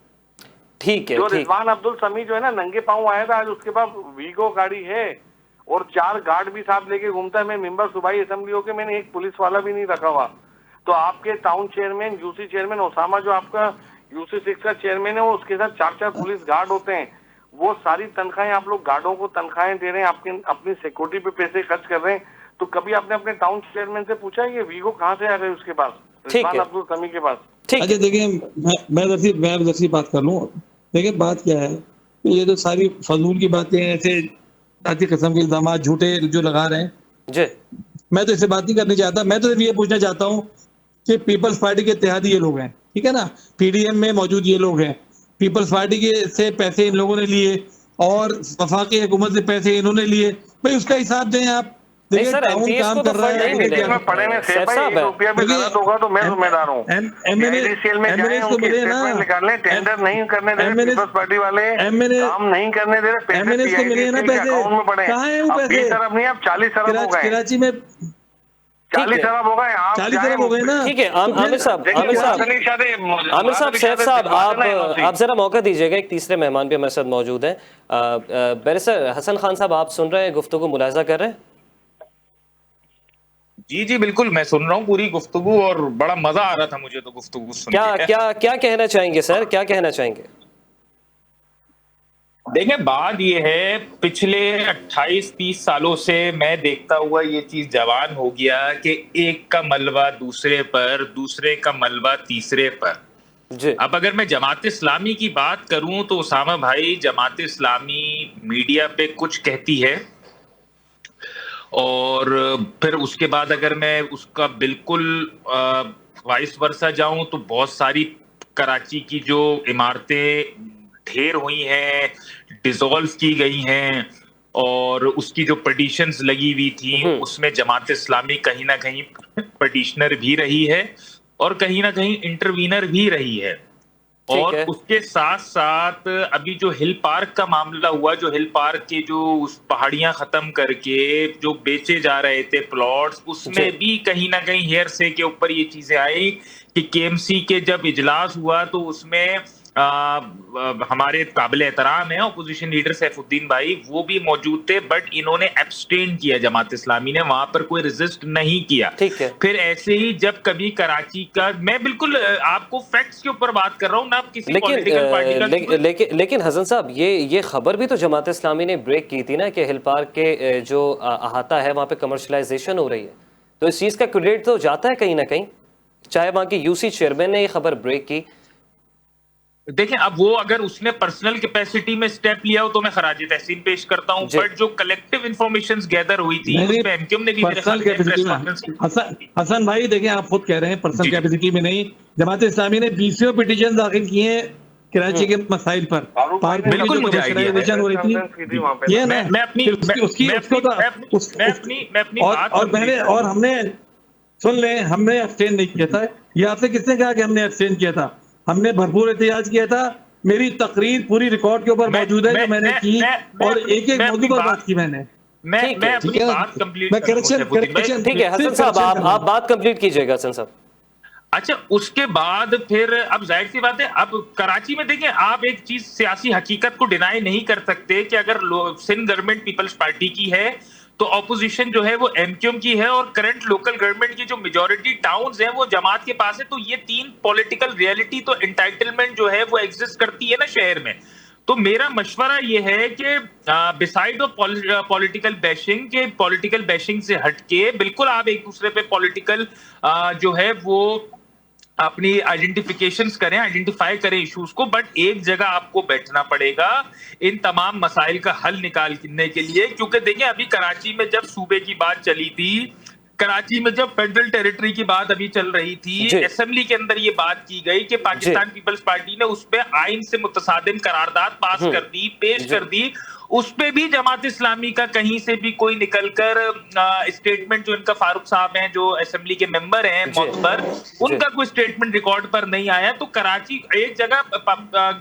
Speaker 1: ठीक है।
Speaker 2: जो रिजवान अब्दुल समी जो है ना, नंगे पाँव आया था, आज उसके पास वीगो गाड़ी है और 4 गार्ड भी साथ लेके घूमता है। मैं मेंबर सूबाई असेंबली होकर मैंने एक पुलिस वाला भी नहीं रखा हुआ। तो आपके town chairman, UC chairman Osama जो आपका UC6 का चेयरमैन है, वो उसके साथ 4-4 पुलिस गार्ड होते हैं। वो सारी तनख्वाहें आप लोग गार्डों को तनख्वाहें दे रहे हैं, अपनी सिक्योरिटी पे पैसे खर्च कर रहे हैं। तो कभी आपने अपने टाउन चेयरमैन से पूछा है ये वीगो कहाँ से आ गए उसके पास, रिजवान अब्दुल समी के पास?
Speaker 4: अच्छा देखिए, मैं दरसी बात कर लूँ। देखिए बात क्या है, ये तो सारी फजूल की बातें हैं, ऐसे जाती किस्म के इल्जाम झूठे जो लगा रहे हैं जी। मैं तो इससे बात नहीं करनी चाहता। मैं तो सिर्फ ये पूछना चाहता हूँ कि पीपल्स पार्टी के इत्तेहादी ये लोग हैं, ठीक है ना, PDM में मौजूद ये लोग हैं, पीपल्स पार्टी के से पैसे इन लोगों ने लिए और वफाकी हुकूमत से पैसे इन्होंने लिए, भाई उसका हिसाब दें आप। देखिए टाउन काम कर रहा है,
Speaker 2: पड़े में से भाई 1 रुपया भी गलत होगा तो मैं जिम्मेदार हूँ। MNA को मिले ना, निकालने टेंडर नहीं करने दे रहे पीपल्स पार्टी वाले, काम नहीं करने दे रहे,
Speaker 4: MNA को मिले ना पैसे,
Speaker 2: अकाउंट में पड़े।
Speaker 4: कहाँ है वो पैसे?
Speaker 2: 20 अरब नहीं, अब 40 अरब हो गए।
Speaker 4: कराची में
Speaker 2: 40 अरब हो गए, आप
Speaker 4: 40 अरब हो गए ना।
Speaker 1: ठीक है आमिर साहब, आमिर साहब, सैफ साहब, आप जरा मौका दीजिएगा, एक तीसरे मेहमान भी हमारे साथ मौजूद हैं। बैरिस्टर हसन खान साहब, आप सुन रहे हैं, गुफ्तगू मुलाहिजा कर रहे हैं?
Speaker 3: जी जी बिल्कुल, मैं सुन रहा हूँ पूरी गुफ्तगू और बड़ा मजा आ रहा था मुझे तो गुफ्तगू सुन के।
Speaker 1: क्या कहना चाहेंगे सर, क्या कहना चाहेंगे?
Speaker 3: देखिए, बात ये है, पिछले 28-30 सालों से मैं देखता हुआ ये चीज जवान हो गया कि एक का मलबा दूसरे पर, दूसरे का मलबा तीसरे पर।
Speaker 1: जी।
Speaker 3: अब अगर मैं जमात इस्लामी की बात करूं तो उसामा भाई, जमात इस्लामी मीडिया पे कुछ कहती है और फिर उसके बाद अगर मैं उसका बिल्कुल वाइस वर्सा जाऊं तो बहुत सारी कराची की जो इमारतें ढेर हुई हैं, डिसॉल्व की गई हैं, और उसकी जो पिटीशंस लगी हुई थी उसमें जमात इस्लामी कहीं ना कहीं पिटीशनर भी रही है और कहीं ना कहीं इंटरवीनर भी रही है। और उसके साथ साथ अभी जो हिल पार्क का मामला हुआ, जो हिल पार्क के जो उस पहाड़ियां खत्म करके जो बेचे जा रहे थे प्लॉट्स, उसमें भी कहीं ना कहीं हेयर से के ऊपर ये चीजें आई कि केएमसी के जब इजलास हुआ तो उसमें हमारे काबिल एहतराम है अपोजिशन लीडर सैफुद्दीन भाई, वो भी मौजूद थे, बट इन्होंने एब्सटेन किया, जमात इस्लामी ने वहां पर कोई रेजिस्ट नहीं किया।
Speaker 1: ठीक है।
Speaker 3: फिर ऐसे ही जब कभी कराची का, मैं बिल्कुल आपको फैक्ट्स के ऊपर बात कर रहा हूं ना, आप किसी पॉलिटिकल पार्टी का।
Speaker 1: लेकिन हसन साहब, ये खबर भी तो जमात इस्लामी ने ब्रेक की थी ना कि हिल पार्क के जो अहाता है वहां पे कमर्शलाइजेशन हो रही है, तो इस चीज का क्रेडिट तो जाता है कहीं ना कहीं, चाहे वहां के यूसी चेयरमैन ने ये खबर ब्रेक की।
Speaker 3: देखें, अब वो अगर उसने पर्सनल कैपेसिटी में स्टेप लिया हो तो मैं खराज तहसीन पेश करता हूं, बट जो कलेक्टिव इंफॉर्मेशन गैदर हुई थी उसमें एमक्यूएम ने भी
Speaker 4: पर्सनल कैपेसिटी में, हसन भाई देखिए, आप खुद कह रहे हैं पर्सनल कैपेसिटी में नहीं, जमात इस्लामी ने 20 पिटीशन दाखिल किए हैं कराची के मसाइल पर।
Speaker 3: बिल्कुल मुझे आइडिया
Speaker 4: हो रही थी ये ना, मैं अपनी और हमने सुन ले, हमने एब्सटेन नहीं किया था। ये आपसे किसने कहा कि हमने एब्सटेन किया था? हमने भरपूर एहतियाज किया था। मेरी तकरीर पूरी रिकॉर्ड के ऊपर मौजूद है जो मैंने की, और एक एक मौजूद पर बात की मैंने।
Speaker 3: मैं अपनी बात कंप्लीट करूं।
Speaker 1: ठीक है हसन साहब, आप बात कंप्लीट कीजिएगा हसन साहब।
Speaker 3: अच्छा, उसके बाद फिर अब जाहिर सी बात है, अब कराची में देखें, आप एक चीज सियासी हकीकत को डिनाई नहीं कर सकते कि अगर सिंध गवर्नमेंट पीपल्स पार्टी की है तो ऑपोजिशन जो है वो एमक्यूएम की है, और करंट लोकल गवर्नमेंट की जो मेजॉरिटी टाउन्स हैं वो जमात के पास है। तो ये तीन पॉलिटिकल रियलिटी तो एंटाइटलमेंट जो है वो एग्जिस्ट करती है ना शहर में। तो मेरा मशवरा ये है कि बिसाइड ऑफ पॉलिटिकल बैशिंग, के पॉलिटिकल बैशिंग से हटके बिल्कुल आप एक दूसरे पे पॉलिटिकल जो है वो अपनी आइडेंटिफिकेशंस करें, आइडेंटिफाई करें इश्यूज को, बट एक जगह आपको बैठना पड़ेगा इन तमाम मसाइल का हल निकालने के लिए। क्योंकि देखिए, अभी कराची में जब सूबे की बात चली थी, कराची में जब फेडरल टेरिटरी की बात अभी चल रही थी, असेंबली के अंदर ये बात की गई कि पाकिस्तान पीपल्स पार्टी ने उस पर आइन से मुतसादिम करारदाद पास कर दी, पेश कर दी। उस पे भी जमात इस्लामी का कहीं से भी कोई निकलकर स्टेटमेंट, जो इनका फारूक साहब हैं जो असेंबली के मेंबर हैं मोतबर, उनका कोई स्टेटमेंट रिकॉर्ड पर नहीं आया। तो कराची एक जगह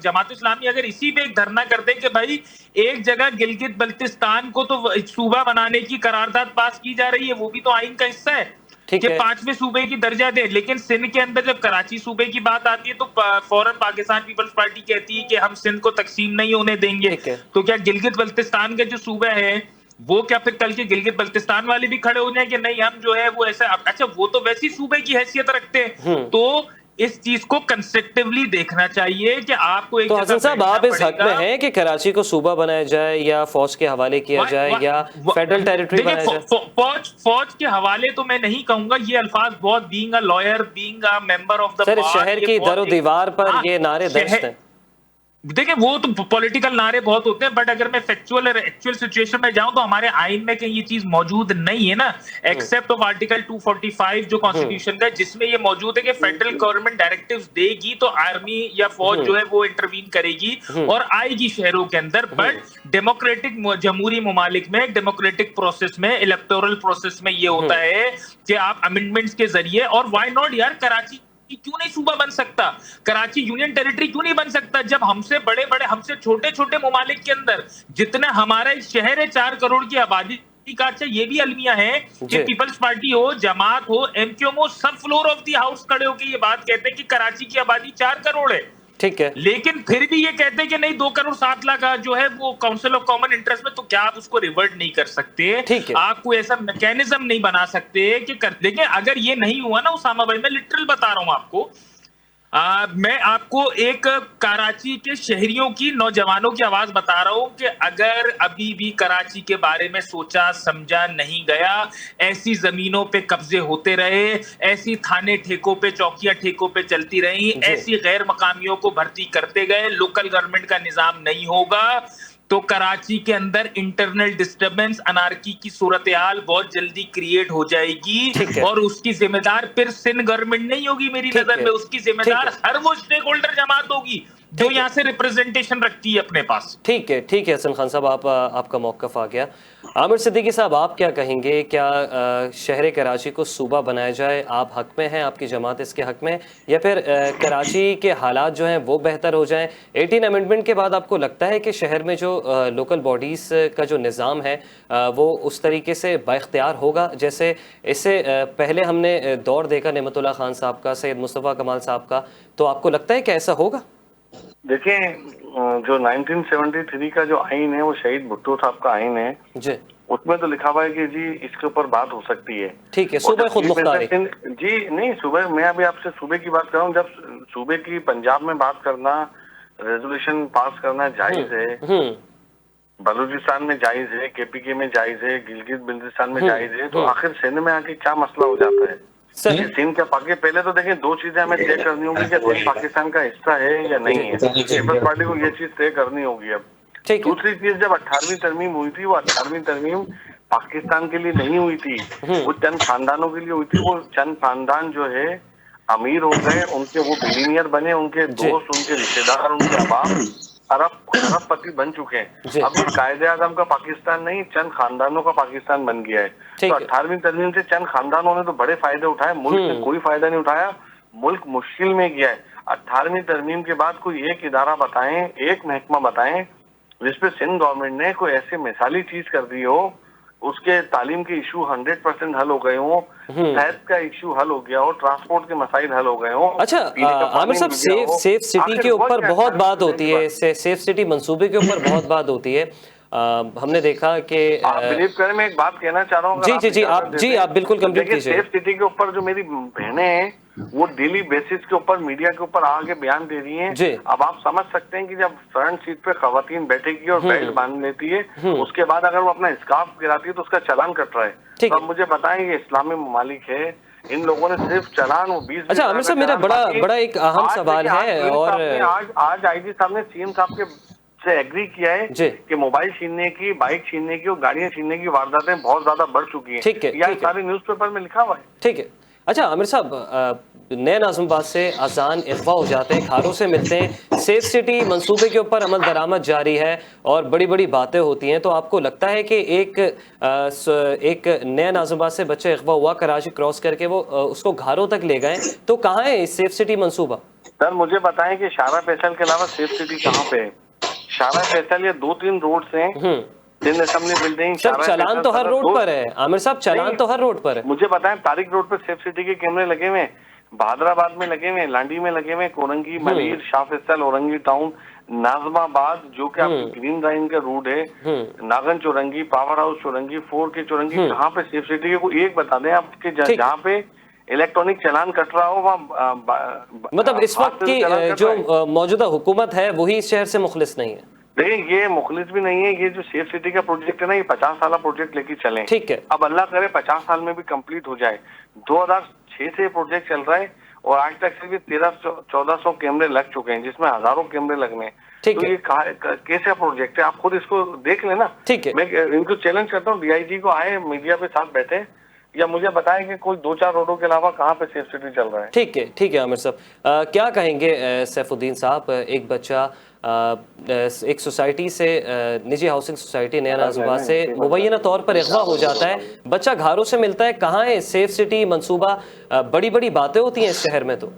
Speaker 3: जमात इस्लामी अगर इसी पे एक धरना कर दे कि भाई एक जगह गिलगित बल्तिस्तान को तो सूबा बनाने की करारदाद पास की जा रही है, वो भी तो आइन का हिस्सा है कि 5वें सूबे की दर्जा दे, लेकिन सिंध के अंदर जब कराची सूबे की बात आती है तो फौरन पाकिस्तान पीपल्स पार्टी कहती है कि हम सिंध को तकसीम नहीं होने देंगे। तो क्या गिलगित बल्तिस्तान का जो सूबा है वो, क्या फिर कल के गिलगित बल्तिस्तान वाले भी खड़े हो जाए कि नहीं हम जो है वो ऐसा? अच्छा, वो तो वैसी सूबे की हैसियत रखते हैं। तो इस चीज को कंस्ट्रक्टिवली देखना चाहिए कि आपको एक,
Speaker 1: तो हसन साहब, आप इस हक में हैं कि कराची को सूबा बनाया जाए या फौज के हवाले किया जाए या फेडरल टेरिटरी बनाया जाए?
Speaker 3: फौज के हवाले तो मैं नहीं कहूंगा, ये अल्फाज बहुत, being a lawyer, being a member of the
Speaker 1: sir, शहर की दरो दीवार पर ये नारे दर्ज हैं।
Speaker 3: देखिए, वो तो पॉलिटिकल नारे बहुत होते हैं, बट अगर मैं फैक्चुअल और एक्चुअल सिचुएशन में जाऊं तो हमारे आइन में कहीं ये चीज मौजूद नहीं है ना, एक्सेप्ट ऑफ आर्टिकल 245 जो कॉन्स्टिट्यूशन का, जिसमें ये मौजूद है कि फेडरल गवर्नमेंट डायरेक्टिव्स देगी तो आर्मी या फौज जो है वो इंटरवीन करेगी और आएगी शहरों के अंदर। बट डेमोक्रेटिक जमहूरी ममालिक में, डेमोक्रेटिक प्रोसेस में, इलेक्टोरल प्रोसेस में ये होता है कि आप अमेंडमेंट्स के जरिए, और व्हाई नॉट यार, कराची क्यों नहीं सूबा बन सकता, कराची यूनियन टेरिटरी क्यों नहीं बन सकता, जब हमसे बड़े बड़े, हमसे छोटे छोटे ममालिक के अंदर जितना हमारा शहर है 4 करोड़ की आबादी का। अच्छा ये भी अलमिया है कि
Speaker 1: जी।
Speaker 3: पीपल्स पार्टी हो, जमात हो, एमक्यूएम हो, सब फ्लोर ऑफ द हाउस खड़े होकर ये बात कहते हैं कि कराची की आबादी 4 करोड़ है,
Speaker 1: ठीक है,
Speaker 3: लेकिन फिर भी ये कहते हैं कि नहीं 2 करोड़ 7 लाख जो है वो काउंसिल ऑफ कॉमन इंटरेस्ट में, तो क्या आप उसको रिवर्ट नहीं कर सकते?
Speaker 1: ठीक है।
Speaker 3: आप कोई ऐसा मैकेनिज्म नहीं बना सकते कि कर, लेकिन अगर ये नहीं हुआ ना उसामा भाई, मैं लिटरल बता रहा हूं आपको, मैं आपको एक कराची के शहरियों की, नौजवानों की आवाज बता रहा हूं कि अगर अभी भी कराची के बारे में सोचा समझा नहीं गया, ऐसी जमीनों पे कब्जे होते रहे, ऐसी थाने ठेकों पे, चौकियां ठेकों पे चलती रही, ऐसी गैर मकामियों को भर्ती करते गए, लोकल गवर्नमेंट का निजाम नहीं होगा, तो कराची के अंदर इंटरनल डिस्टर्बेंस, अनार्की की सूरत हाल बहुत जल्दी क्रिएट हो जाएगी, और उसकी जिम्मेदार फिर सिंध गवर्नमेंट नहीं होगी मेरी नजर में, उसकी जिम्मेदार हर वो स्टेक होल्डर जमात होगी जो यहाँ से रिप्रेजेंटेशन रखती है अपने पास।
Speaker 1: ठीक है हसन खान साहब, आपका मौक़िफ़ आ गया। आमिर सिद्दीकी साहब, आप क्या कहेंगे? क्या शहर कराची को सूबा बनाया जाए? आप हक में हैं, आपकी जमात इसके हक में, या फिर कराची के हालात जो हैं वो बेहतर हो जाएं? 18 अमेंडमेंट के बाद आपको लगता है कि शहर में जो लोकल बॉडीज़ का जो निज़ाम है वो उस तरीके से बाइख्तियार होगा जैसे इससे पहले हमने दौर देखा नेमतुल्लाह खान साहब का, सैयद मुस्तफ़ा कमाल साहब का, तो आपको लगता है कि ऐसा होगा?
Speaker 2: देखिए, जो 1973 का जो आइन है वो शहीद भुट्टो साहब का आइन है
Speaker 1: जी,
Speaker 2: उसमें तो लिखा हुआ है कि जी इसके ऊपर बात हो सकती है।
Speaker 1: ठीक है, सूबे खुद मुख्तारी
Speaker 2: जी नहीं, सूबे, मैं अभी आपसे सूबे की बात कर रहा हूँ। जब सूबे की पंजाब में बात करना, रेजोल्यूशन पास करना जायज है, बलूचिस्तान में जायज है, केपीके में जायज है, गिलगित बिल्तिस्तान में जायज है, तो आखिर सिंध में आके क्या मसला हो जाता है? सिंध क्या पाकि पहले तो देखें, दो चीजें हमें तय करनी होगी कि सिंध पाकिस्तान का हिस्सा है या नहीं है। पीपल्स पार्टी को ये चीज तय करनी होगी। अब दूसरी चीज, जब 18वीं तरमीम हुई थी, वो 18वीं तरमीम पाकिस्तान के लिए नहीं हुई थी, वो चंद खानदानों के लिए हुई थी। वो चंद खानदान जो है अमीर हो गए, उनके वो बिलीनियर बने, उनके दोस्त, उनके रिश्तेदार, उनके अहबाब अरबपति बन चुके हैं। अब ये कायदे आजम का पाकिस्तान नहीं, चंद खानदानों का पाकिस्तान बन गया है। तो 18वीं तरमीम से चंद खानदानों ने तो बड़े फायदे उठाए, मुल्क ने कोई फायदा नहीं उठाया, मुल्क मुश्किल में गया है। 18वीं तरमीम के बाद कोई एक इदारा बताएं, एक महकमा बताएं जिसपे सिंध गवर्नमेंट ने कोई ऐसी मिसाली चीज कर दी हो, उसके तालीम के इशू 100% हल हो गए हो, हेल्थ का इशू हल हो गया हो, ट्रांसपोर्ट के मसाइल हल हो गए हो।
Speaker 1: अच्छा आमिर साहब, सेफ सिटी के ऊपर बहुत बात होती है, सेफ सिटी मंसूबे के ऊपर बहुत बात होती है। हमने देखा कि
Speaker 2: आप बिलीव करें, मैं एक बात कहना चाह रहा हूँ।
Speaker 1: जी आप बिल्कुल कंप्लीट कीजिए।
Speaker 2: सेफ सिटी के ऊपर जो मेरी बहनें हैं वो डेली बेसिस के ऊपर मीडिया के ऊपर आगे बयान दे रही हैं। अब आप समझ सकते हैं कि जब फ्रंट सीट पे खवातीन बैठेगी और बेल्ट बांध लेती है, उसके बाद अगर वो अपना स्कार्फ गिराती है तो उसका चालान कट रहा है। तो अब मुझे बताएं, ये इस्लामी ममालिक है, इन लोगों ने सिर्फ चालान वो 20।
Speaker 1: अच्छा आमिर साहब, मेरा बड़ा एक अहम सवाल है, और
Speaker 2: आज आईजी साहब ने सीएम साहब के से एग्री किया है कि मोबाइल छीनने की, बाइक छीनने की और गाड़ियां छीनने की वारदातें बहुत ज्यादा बढ़ चुकी हैं।
Speaker 1: ठीक है,
Speaker 2: यह सारे न्यूज़पेपर में लिखा हुआ है।
Speaker 1: ठीक है। अच्छा आमिर साहब, नए नाज़िमाबाद से अजान इख्वा हो जाते हैं, खारों से मिलते हैं, सेफ सिटी मंसूबे के ऊपर अमल दरामद जारी है और बड़ी बड़ी बातें होती हैं, तो आपको लगता है कि एक नए नाज़िमाबाद से बच्चा इख्वा हुआ, कराची क्रॉस करके वो उसको घारों तक ले गए, तो कहाँ है सेफ सिटी मंसूबा?
Speaker 2: सर मुझे बताएं कि शारा फैसल के अलावा सेफ सिटी कहाँ पे है? शारा फैसल ये 2-3 रोड हैं, सिंध असेंबली बिल्डिंग।
Speaker 1: चालान तो हर रोड पर है आमिर साहब, चालान तो हर रोड पर है।
Speaker 2: मुझे बताएं, तारिक रोड पे सेफ सिटी के कैमरे लगे हुए हैं, बहादराबाद में लगे हुए, लांडी में लगे हुए, कोरंगी, मलीर, शाह फैसल, औरंगी टाउन, नाजमाबाद जो कि आपकी ग्रीन लाइन का रूट है, नागन चौरंगी, पावर हाउस चौरंगी, 4 के चौरंगी, कहाँ पे सेफ सिटी के कोई एक बता दें आपके जहाँ पे इलेक्ट्रॉनिक चालान कट रहा हो वहाँ।
Speaker 1: मतलब इस वक्त की जो मौजूदा हुकूमत है वही इस शहर से मुखलिस नहीं है।
Speaker 2: देखिए ये मुखलिस भी नहीं है, ये जो सेफ सिटी का प्रोजेक्ट है ना, ये 50 साल प्रोजेक्ट लेके चले।
Speaker 1: ठीक है,
Speaker 2: अब अल्लाह करे 50 साल में भी कंप्लीट हो जाए। 2006 से प्रोजेक्ट चल रहा है और आज तक से भी 1300-1400 कैमरे लग चुके हैं, जिसमें हजारों कैमरे लगने हैं। तो ये कैसा प्रोजेक्ट है, आप खुद इसको देख लेना।
Speaker 1: ठीक है,
Speaker 2: मैं इनको चैलेंज करता हूँ, डीआईजी को आए मीडिया पे साथ बैठे या मुझे बताएं कि कोई 2-4 रोडों के अलावा कहाँ पे सेफ सिटी चल रहा है।
Speaker 1: ठीक है आमिर साहब, क्या कहेंगे सैफुद्दीन साहब? एक बच्चा एक सोसाइटी से, निजी हाउसिंग सोसाइटी नया नाज़िमाबाद से मुबैना तौर पर अगवा हो जाता है, बच्चा घरों से मिलता है, कहाँ है सेफ सिटी मंसूबा? बड़ी बड़ी बातें होती हैं इस शहर में। तो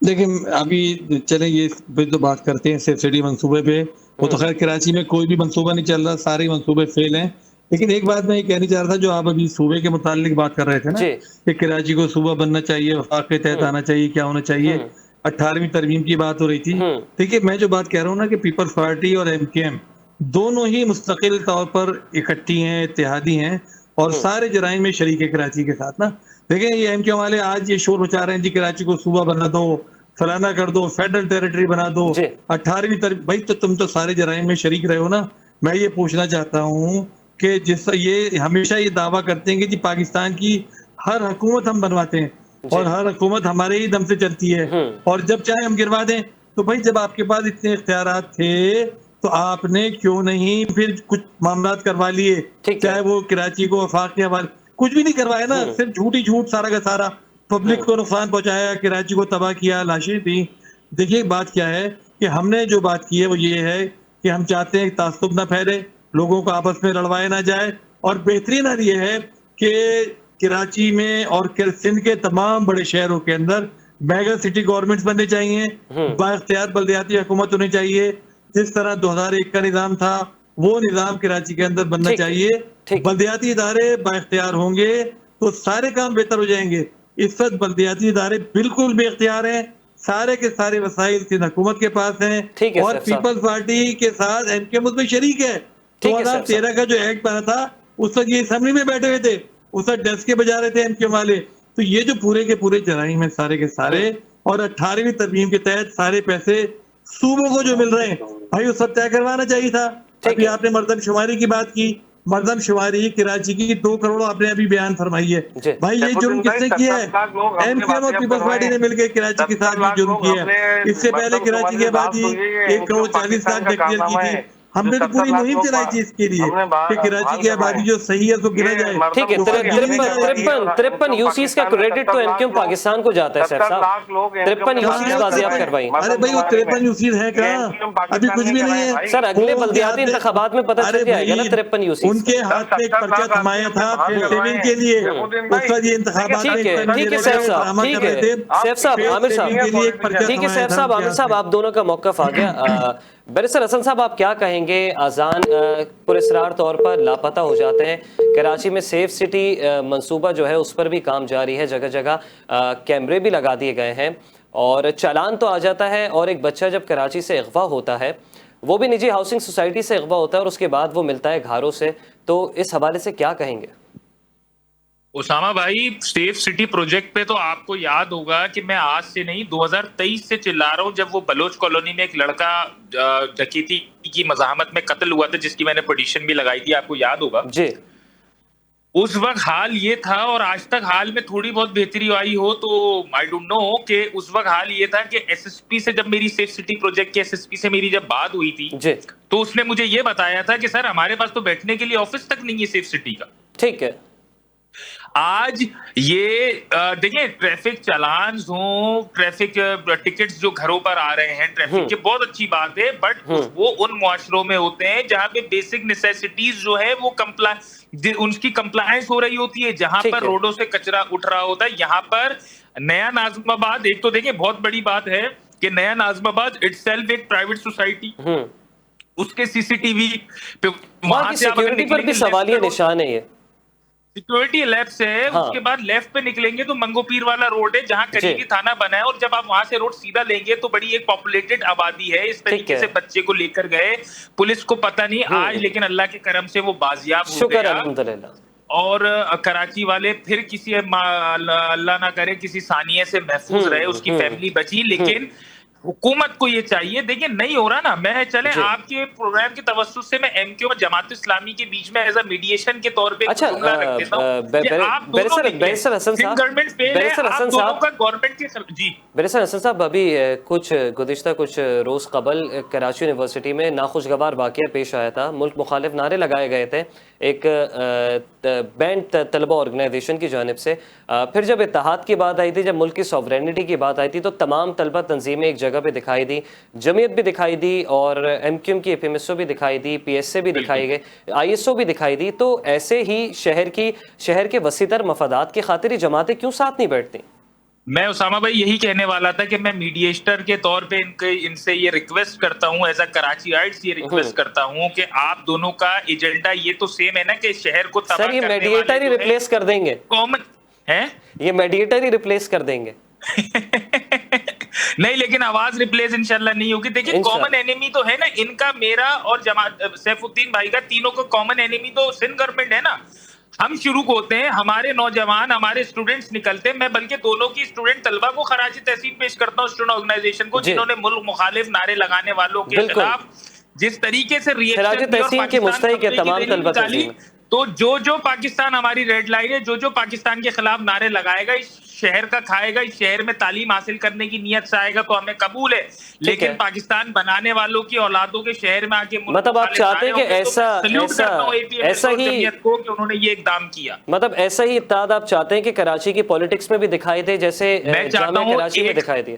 Speaker 4: देखिए अभी चले ये तो बात करते हैं सेफ सिटी मंसूबे पे। वो तो खैर कराची में कोई भी मंसूबा नहीं चल रहा, सारे मंसूबे फेल हैं। लेकिन एक बात मैं ये कहना चाह रहा था, जो आप अभी सूबे के मुतालिक बात कर रहे थे ना,
Speaker 1: जी।
Speaker 4: कि कराची को सूबा बनना चाहिए, वफाक के तहत आना चाहिए, क्या होना चाहिए, 18वीं तरमीम की बात हो रही थी। देखिए, मैं जो बात कह रहा हूँ ना, कि पीपल्स पार्टी और MKM दोनों ही मुस्तकिल तौर पर इकट्ठी हैं, इत्तेहादी हैं, और सारे जराइम में शरीक है कराची के साथ ना। देखें, ये MKM वाले आज ये शोर मचा रहे हैं जी, कराची को सूबा बना दो, फलाना कर दो, फेडरल टेरिटरी बना दो, 18वीं तरमीम। भाई, तो तुम तो सारे जराइम में शरीक रहे हो ना। मैं ये पूछना चाहता हूँ कि जिस ये हमेशा ये दावा करते हैं कि जी पाकिस्तान की हर हुकूमत हम बनवाते हैं और हर हुकूमत हमारे ही दम से चलती है, और जब चाहे हम गिरवा दें। तो भाई, जब आपके पास इतने इख्तियारात थे तो आपने क्यों नहीं फिर कुछ मामलात करवा लिए, चाहे वो कराची को वफाक के हवाले, कुछ भी नहीं करवाया ना, सिर्फ झूठ ही झूठ, सारा का सारा पब्लिक को नुकसान पहुंचाया, कराची को तबाह किया, लाशें दी। देखिए, बात क्या है कि हमने जो बात की है वो ये है कि हम चाहते हैं कि तासुब ना फैले, लोगों को आपस में लड़वाया ना जाए, और बेहतरीन हल ये है कि कराची में और सिंध के तमाम बड़े शहरों के अंदर मेगा सिटी गवर्नमेंट्स बनने चाहिए, बाख्तियार बल्दियाती हुकूमत होनी चाहिए। जिस तरह 2001 का निज़ाम था, वो निज़ाम कराची के अंदर बनना चाहिए। बल्दियाती इदारे बाख्तियार होंगे तो सारे काम बेहतर हो जाएंगे। इस वक्त बल्दियाती इदारे बिल्कुल बेख्तियार हैं, सारे के सारे वसाइल सिंध हुकूमत के पास हैं, और पीपल्स पार्टी के साथ MKM उसमें शरीक है। 2013 का जो एक्ट बना था, उस वक्त ये असेंबली में बैठे हुए थे, उस वक्त डेस्क के बजा रहे थे MKM वाले। तो ये जो पूरे के पूरे जराइम है सारे के सारे, और 18वीं तरमीम के तहत सारे पैसे सूबों को जो मिल रहे हैं, भाई वो सब तय करवाना चाहिए था। अभी आपने मर्दमशुमारी की बात की, मर्दमशुमारी कराची की 2 करोड़ आपने अभी बयान फरमाई है। भाई, ये जुर्म किसने किया है? MKM और पीपल्स पार्टी ने मिलकर कराची के साथ ये जुर्म किया है। इससे पहले कराची की आबादी 1 करोड़ 40 लाख हेक्टेयर की थी। हमने तो पूरी मुहिम चलाई थी इसके लिए कि कराची की आबादी जो सही है उसको गिना जाए।
Speaker 1: ठीक है, 53 यूसीज का क्रेडिट तो MKM पाकिस्तान को जाता है सर साहब, 53 यूसीज बाजियाब करवाई।
Speaker 4: अरे भाई, वो 53 यूसीज है कहाँ? अभी कुछ भी नहीं है
Speaker 1: सर। अगले बल्दियाती इंतखाबात में पता चल जाएगा ना 53 यूसीज।
Speaker 4: उनके हाथ में एक पर्चा थमाया था सेविंग के लिए, उस वक्त ये इंतखाबात में।
Speaker 1: ठीक है सैफ साहब, ठीक है सैफ साहब, आमिर साहब, ठीक है सैफ साहब, आमिर साहब, आप दोनों का मौक़िफ़ आ गया। बैरिस्टर हसन साहब, आप क्या कहेंगे? अजान पुरस्रार तौर पर लापता हो जाते हैं। कराची में सेफ सिटी मंसूबा जो है उस पर भी काम जारी है, जगह जगह कैमरे भी लगा दिए गए हैं, और चालान तो आ जाता है। और एक बच्चा जब कराची से अगवा होता है, वो भी निजी हाउसिंग सोसाइटी से अगवा होता है, और उसके बाद वो मिलता है घरों से, तो इस हवाले से क्या कहेंगे?
Speaker 3: उसामा भाई, सेफ सिटी प्रोजेक्ट पे तो आपको याद होगा कि मैं आज से नहीं 2023 से चिल्ला रहा हूं, जब वो बलोच कॉलोनी में एक लड़का डकैती की मज़ाहमत में कत्ल हुआ था, जिसकी मैंने पिटीशन भी लगाई थी, आपको याद होगा
Speaker 1: जी।
Speaker 3: उस वक्त हाल ये था, और आज तक हाल में थोड़ी बहुत बेहतरी आई हो तो आई डोंट नो, कि उस वक्त हाल ये था कि SSP से जब मेरी सेफ सिटी प्रोजेक्ट के SSP से मेरी जब बात हुई थी
Speaker 1: जी, तो
Speaker 3: उसने मुझे ये बताया था कि सर हमारे पास तो बैठने के लिए ऑफिस तक नहीं है सेफ सिटी का।
Speaker 1: ठीक है,
Speaker 3: आज ये देखिए, ट्रैफिक चालान हो, ट्रैफिक टिकट्स जो घरों पर आ रहे हैं ट्रैफिक के, बहुत अच्छी बात है, बट वो उन मुआशरों में होते हैं जहां पे बेसिक नेसेसिटीज जो है वो उनकी कंप्लायंस हो रही होती है, जहां पर रोडों से कचरा उठ रहा होता है। यहाँ पर नया नाज़िमाबाद, एक तो देखिए बहुत बड़ी बात है कि नया नाज़िमाबाद इटसेल्फ एक प्राइवेट सोसाइटी, उसके CCTV पे वहां से
Speaker 1: सिक्योरिटी पर भी सवालिया निशान है। ये
Speaker 3: सिक्योरिटी लैब्स है। हाँ। उसके बाद लेफ्ट पे निकलेंगे तो मंगो पीर वाला रोड है, जहां करीबी थाना बना है, और जब आप वहां से रोड सीधा लेंगे तो बड़ी एक पॉपुलेटेड आबादी है। इस तरीके से बच्चे को लेकर गए, पुलिस को पता नहीं आज, लेकिन अल्लाह के करम से वो बाजियाब हो गया, अल्हम्दुलिल्लाह। और कराची वाले फिर किसी अल्लाह ना करे किसी सानिये से महफूज रहे, उसकी फैमिली बची। लेकिन हुकूमत को ये चाहिए, देखिए नहीं हो रहा ना। मैं चले आपके प्रोग्राम के तवज्जुह से मैं MKM और जमात इस्लामी के बीच में एज अ मीडिएशन के तौर पे जुमला रख देता हूं।
Speaker 1: बैरिस्टर हसन साहब, बैरिस्टर हसन साहब, अभी गुज़िश्ता कुछ रोज कबल कराची यूनिवर्सिटी में नाखुशगवार वाक़या पेश आया था। मुल्क मुखालिफ नारे लगाए गए थे एक बैंड तलबा ऑर्गेनाइजेशन की जानिब से। फिर जब इत्तेहाद की बात आई थी, जब मुल्क की सॉवरेनिटी की बात आई थी, तो तमाम तलबा तंजीमें एक जगह पे दिखाई दी, जमीयत भी दिखाई दी, और MKM की FMSO भी दिखाई दी, PSA भी दिखाई गई, ISO भी दिखाई दी। तो ऐसे ही शहर के वसीतर मफादात की खातिर जमातें क्यों साथ नहीं बैठती?
Speaker 3: मैं उसामा भाई यही कहने वाला था कि मैं मीडिएटर के तौर पे इनसे ये रिक्वेस्ट करता हूं, एज अ कराचीइट्स ये रिक्वेस्ट करता हूं कि आप दोनों का एजेंडा ये तो सेम है ना कि शहर को तबाह
Speaker 1: सर ये
Speaker 3: करने
Speaker 1: मेडिएटर ही
Speaker 3: वाले
Speaker 1: रिप्लेस कर देंगे,
Speaker 3: कॉमन है।
Speaker 1: ये मेडिएटर ही रिप्लेस कर देंगे।
Speaker 3: नहीं, लेकिन आवाज रिप्लेस इंशाल्लाह नहीं होगी। देखिए कॉमन एनिमी तो है ना इनका, मेरा और जमात सैफुद्दीन भाई का, तीनों को कॉमन एनिमी तो सिंध गवर्नमेंट है ना। हम शुरू होते हैं, हमारे नौजवान हमारे स्टूडेंट्स निकलते हैं, मैं बल्कि दोनों की स्टूडेंट तलबा को खराज तहसीन पेश करता हूँ, स्टूडेंट ऑर्गेनाइजेशन को, जिन्होंने मुल्क मुखालिफ नारे लगाने वालों के खिलाफ जिस तरीके से रिएक्शन
Speaker 1: तहसीन,
Speaker 3: तो जो पाकिस्तान हमारी रेड लाइन है, जो पाकिस्तान के खिलाफ नारे लगाएगा, इस शहर का खाएगा, इस शहर में तालीम हासिल करने की नियत से आएगा तो हमें कबूल है, लेकिन पाकिस्तान बनाने वालों की औलादों के शहर में आके
Speaker 1: मतलब आप चाहते हैं कि ऐसा ही
Speaker 3: को कि उन्होंने ये इकदाम किया,
Speaker 1: मतलब ऐसा ही इत्तेहाद आप चाहते हैं कि कराची की पॉलिटिक्स में भी दिखाई दे, जैसे
Speaker 3: मैं चाहता हूं
Speaker 1: कराची में दिखाई दिया।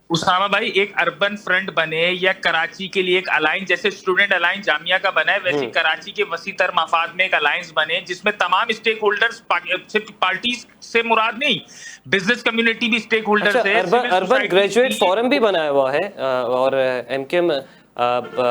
Speaker 3: उसामा भाई एक अर्बन फ्रंट बने या कराची के लिए एक अलायंस, जैसे स्टूडेंट अलायंस जामिया का बना है, वैसे कराची के वसीतर मफाद में एक अलायंस बने जिसमें तमाम स्टेक होल्डर्स, सिर्फ पार्टी से मुराद नहीं, बिजनेस कम्युनिटी भी स्टेक होल्डर्स है।
Speaker 1: अर्बन ग्रेजुएट फोरम भी बनाया हुआ है और एमक्यूएम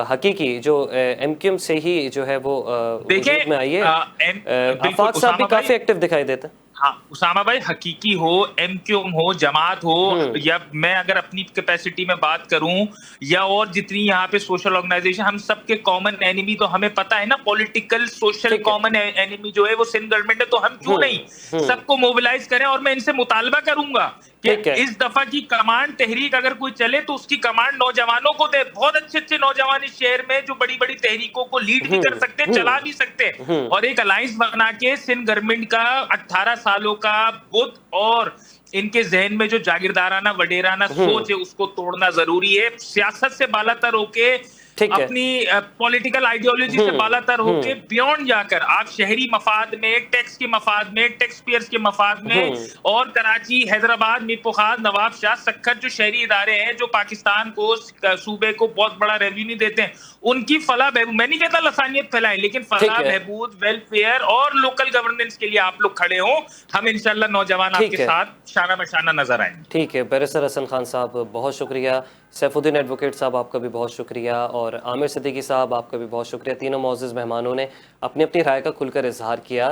Speaker 1: हकीकी जो एमक्यूएम से ही जो है वो
Speaker 3: देखिए
Speaker 1: में आई है, आफाक साहब भी काफी एक्टिव दिखाई देते हैं।
Speaker 3: हाँ उसामा भाई, हकीकी हो, एमक्यूएम हो, जमात हो, या मैं अगर अपनी कैपेसिटी में बात करूं, या और जितनी यहाँ पे सोशल ऑर्गेनाइजेशन, हम सबके कॉमन एनिमी तो हमें पता है ना, पॉलिटिकल सोशल कॉमन एनिमी जो है वो सिंध गवर्नमेंट है, तो हम क्यों नहीं सबको मोबिलाइज करें। और मैं इनसे मुतालबा करूंगा कि इस दफा की कमांड तहरीक अगर कोई चले तो उसकी कमांड नौजवानों को दे। बहुत अच्छे नौजवान इस शहर में जो बड़ी बड़ी तहरीकों को लीड भी कर सकते, चला भी सकते, और एक अलायंस बना के सिंध गवर्नमेंट का 18 सालों का बुत और इनके जहन में जो जागीरदाराना वडेराना सोच है उसको तोड़ना जरूरी है। सियासत से बालातर होके, अपनी पॉलिटिकल आइडियोलॉजी से बालातर होके बियॉन्ड जाकर आप शहरी मफाद में, टैक्स के मफाद में, टैक्स पेयर्स के मफाद में, और कराची, हैदराबाद, मीर पुखार, नवाब शाह, सक्खर जो शहरी इदारे हैं जो पाकिस्तान को, सूबे को बहुत बड़ा रेवेन्यू देते हैं, उनकी फलाह बहबूद, मैं नहीं कहता लसानियत फैलाएं, लेकिन फलाह बहबूद, वेलफेयर और लोकल गवर्नेंस के लिए आप लोग खड़े हो। हम इंशाल्लाह नौजवान आपके साथ शाना बशाना नजर आएंगे।
Speaker 1: ठीक है, बैरिस्टर हसन खान साहब बहुत शुक्रिया, सैफुद्दीन एडवोकेट साहब आपका भी बहुत शुक्रिया, और आमिर सिद्दीकी साहब आपका भी बहुत शुक्रिया। तीनों मोअज़्ज़िज़ मेहमानों ने अपनी अपनी राय का खुलकर इजहार किया।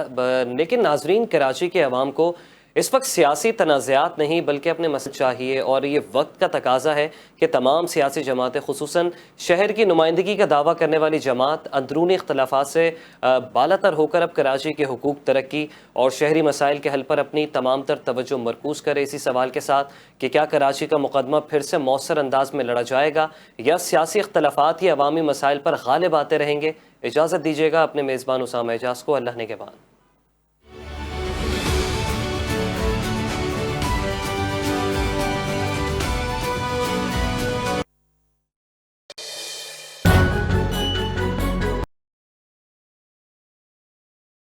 Speaker 1: लेकिन नाजरीन, कराची के अवाम को इस वक्त सियासी तनाज़ात नहीं बल्कि अपने मसले चाहिए, और ये वक्त का तकाजा है कि तमाम सियासी जमातें, खुसूसन शहर की नुमाइंदगी का दावा करने वाली जमात, अंदरूनी इख्तलाफात से बालातर होकर अब कराची के हुकूक, तरक्की और शहरी मसाइल के हल पर अपनी तमाम तर तवज्जो मरकूज़ करे। इसी सवाल के साथ कि क्या कराची का मुकदमा फिर से मौसर अंदाज में लड़ा जाएगा या सियासी इख्तलाफात ही अवामी मसाइल पर गालिब आते रहेंगे। इजाज़त दीजिएगा अपने मेज़बान उसामा एजाज को। अल्लाह ने के बाद।